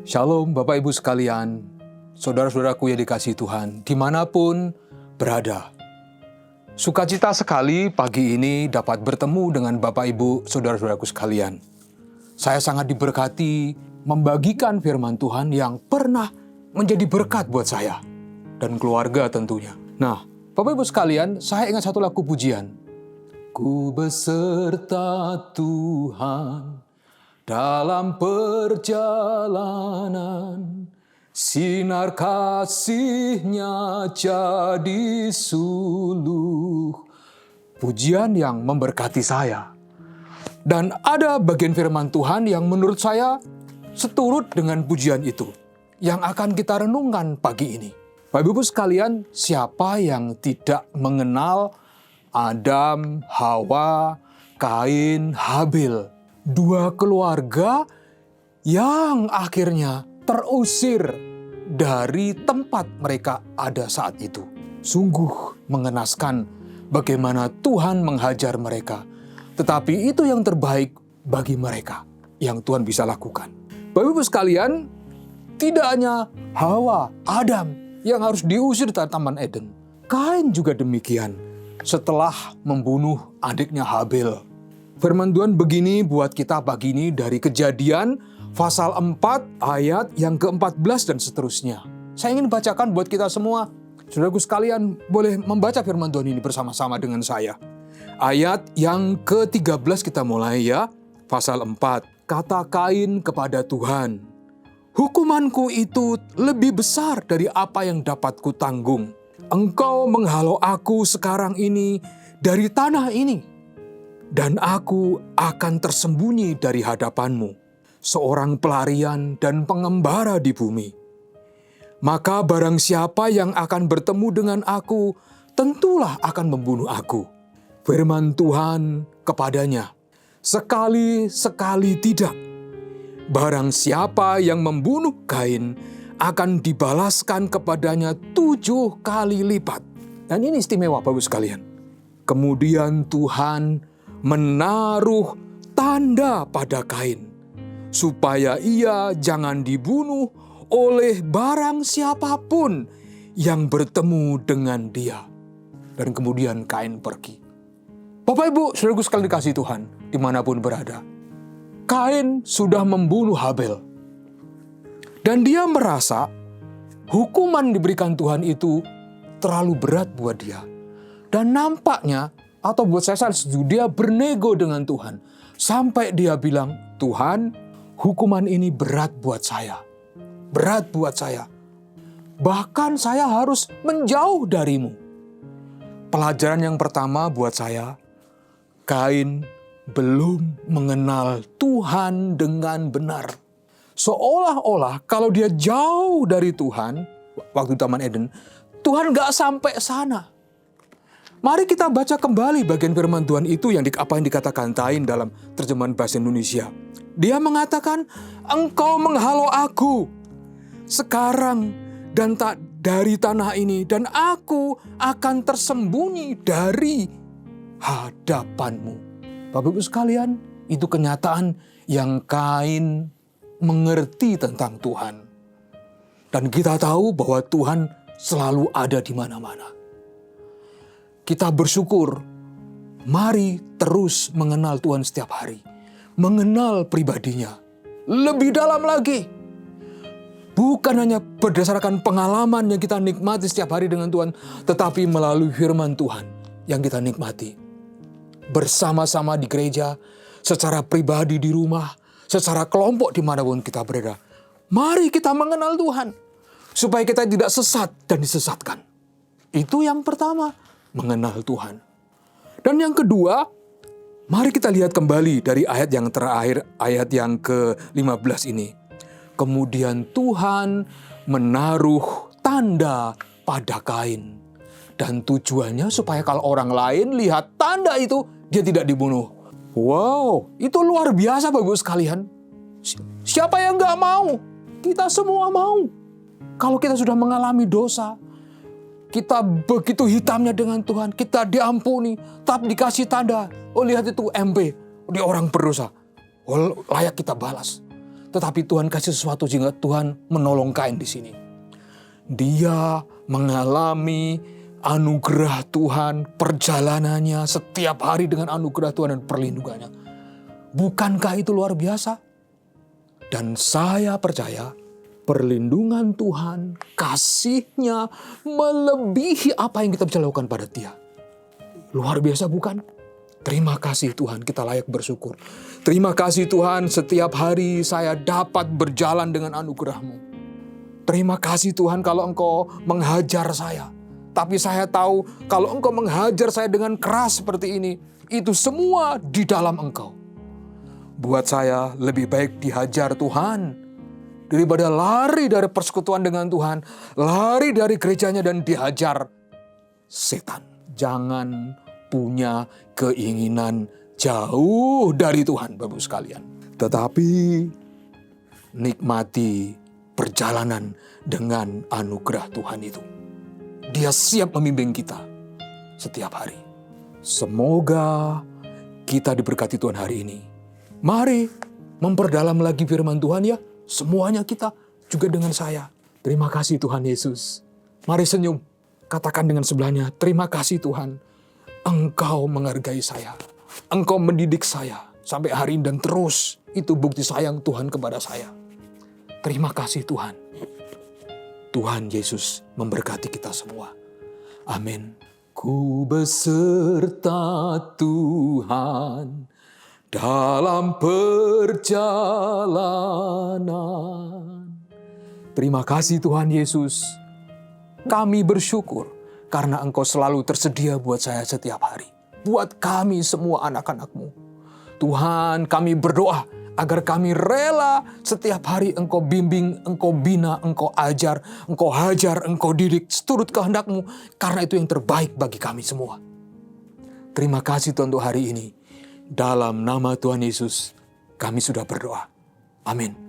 Shalom Bapak Ibu sekalian, saudara-saudaraku yang dikasihi Tuhan, dimanapun berada. Sukacita sekali pagi ini dapat bertemu dengan Bapak Ibu, saudara-saudaraku sekalian. Saya sangat diberkati membagikan firman Tuhan yang pernah menjadi berkat buat saya dan keluarga tentunya. Nah, Bapak Ibu sekalian, saya ingat satu lagu pujian. Ku beserta Tuhan dalam perjalanan, sinar kasih-Nya jadi suluh. Pujian yang memberkati saya. Dan ada bagian firman Tuhan yang menurut saya seturut dengan pujian itu, yang akan kita renungkan pagi ini. Bapak Ibu sekalian, siapa yang tidak mengenal Adam, Hawa, Kain, Habil? Dua keluarga yang akhirnya terusir dari tempat mereka ada saat itu. Sungguh mengenaskan bagaimana Tuhan menghajar mereka. Tetapi itu yang terbaik bagi mereka yang Tuhan bisa lakukan. Bapak Ibu sekalian, tidak hanya Hawa, Adam yang harus diusir dari Taman Eden. Kain juga demikian setelah membunuh adiknya Habil. Firman Tuhan begini buat kita pagi ini dari Kejadian pasal 4 ayat yang ke-14 dan seterusnya. Saya ingin bacakan buat kita semua. Saudaraku sekalian boleh membaca firman Tuhan ini bersama-sama dengan saya. Ayat yang ke-13 kita mulai ya. Pasal 4. Kata Kain kepada Tuhan, "Hukumanku itu lebih besar dari apa yang dapat kutanggung. Engkau menghalau aku sekarang ini dari tanah ini, dan aku akan tersembunyi dari hadapanmu, seorang pelarian dan pengembara di bumi. Maka barang siapa yang akan bertemu dengan aku, tentulah akan membunuh aku." Firman Tuhan kepadanya, "Sekali-sekali tidak. Barang siapa yang membunuh Kain, akan dibalaskan kepadanya 7 kali lipat." Dan ini istimewa Bapak Ibu sekalian. Kemudian Tuhan menaruh tanda pada Kain, supaya ia jangan dibunuh oleh barang siapapun yang bertemu dengan dia. Dan kemudian Kain pergi. Bapak Ibu, saudaraku sekalian dikasihi Tuhan, dimanapun berada. Kain sudah membunuh Habil. Dan dia merasa hukuman diberikan Tuhan itu terlalu berat buat dia. Dan nampaknya, atau buat saya setuju, dia bernego dengan Tuhan. Sampai dia bilang, "Tuhan, hukuman ini berat buat saya. Berat buat saya. Bahkan saya harus menjauh darimu." Pelajaran yang pertama buat saya, Kain belum mengenal Tuhan dengan benar. Seolah-olah kalau dia jauh dari Tuhan, waktu Taman Eden, Tuhan gak sampai sana. Mari kita baca kembali bagian firman Tuhan itu apa yang dikatakan Kain dalam terjemahan bahasa Indonesia. Dia mengatakan, "Engkau menghalau aku sekarang dan tak dari tanah ini, dan aku akan tersembunyi dari hadapanmu." Bapak Ibu sekalian, itu kenyataan yang Kain mengerti tentang Tuhan. Dan kita tahu bahwa Tuhan selalu ada di mana-mana. Kita bersyukur, mari terus mengenal Tuhan setiap hari. Mengenal pribadinya. Lebih dalam lagi. Bukan hanya berdasarkan pengalaman yang kita nikmati setiap hari dengan Tuhan, tetapi melalui firman Tuhan yang kita nikmati. Bersama-sama di gereja, secara pribadi di rumah, secara kelompok dimanapun kita berada. Mari kita mengenal Tuhan, supaya kita tidak sesat dan disesatkan. Itu yang pertama, mengenal Tuhan. Dan yang kedua, mari kita lihat kembali dari ayat yang terakhir, ayat yang ke-15 ini. Kemudian Tuhan menaruh tanda pada Kain. Dan tujuannya supaya kalau orang lain lihat tanda itu, dia tidak dibunuh. Wow, itu luar biasa Bapak Ibu sekalian. Siapa yang gak mau? Kita semua mau. Kalau kita sudah mengalami dosa, kita begitu hitamnya dengan Tuhan, kita diampuni, tapi dikasih tanda. Oh lihat itu MP, dia orang berdosa. Oh layak kita balas. Tetapi Tuhan kasih sesuatu sehingga Tuhan menolong Kain di sini. Dia mengalami anugerah Tuhan, perjalanannya setiap hari dengan anugerah Tuhan dan perlindungannya. Bukankah itu luar biasa? Dan saya percaya perlindungan Tuhan, kasih-Nya melebihi apa yang kita bisa lakukan pada Dia. Luar biasa bukan? Terima kasih Tuhan, kita layak bersyukur. Terima kasih Tuhan, setiap hari saya dapat berjalan dengan anugerah-Mu. Terima kasih Tuhan kalau Engkau menghajar saya. Tapi saya tahu kalau Engkau menghajar saya dengan keras seperti ini, itu semua di dalam Engkau. Buat saya lebih baik dihajar Tuhan daripada lari dari persekutuan dengan Tuhan, lari dari gerejanya dan dihajar setan. Jangan punya keinginan jauh dari Tuhan, Bapak-Ibu sekalian. Tetapi nikmati perjalanan dengan anugerah Tuhan itu. Dia siap membimbing kita setiap hari. Semoga kita diberkati Tuhan hari ini. Mari memperdalam lagi firman Tuhan ya. Semuanya kita, juga dengan saya. Terima kasih Tuhan Yesus. Mari senyum. Katakan dengan sebelahnya, terima kasih Tuhan. Engkau menghargai saya. Engkau mendidik saya sampai hari ini dan terus. Itu bukti sayang Tuhan kepada saya. Terima kasih Tuhan. Tuhan Yesus memberkati kita semua. Amin. Ku beserta Tuhan dalam perjalanan. Terima kasih Tuhan Yesus. Kami bersyukur karena Engkau selalu tersedia buat saya setiap hari. Buat kami semua anak-anak-Mu. Tuhan, kami berdoa agar kami rela setiap hari Engkau bimbing, Engkau bina, Engkau ajar, Engkau hajar, Engkau didik seturut kehendak-Mu. Karena itu yang terbaik bagi kami semua. Terima kasih Tuhan untuk hari ini. Dalam nama Tuhan Yesus, kami sudah berdoa. Amin.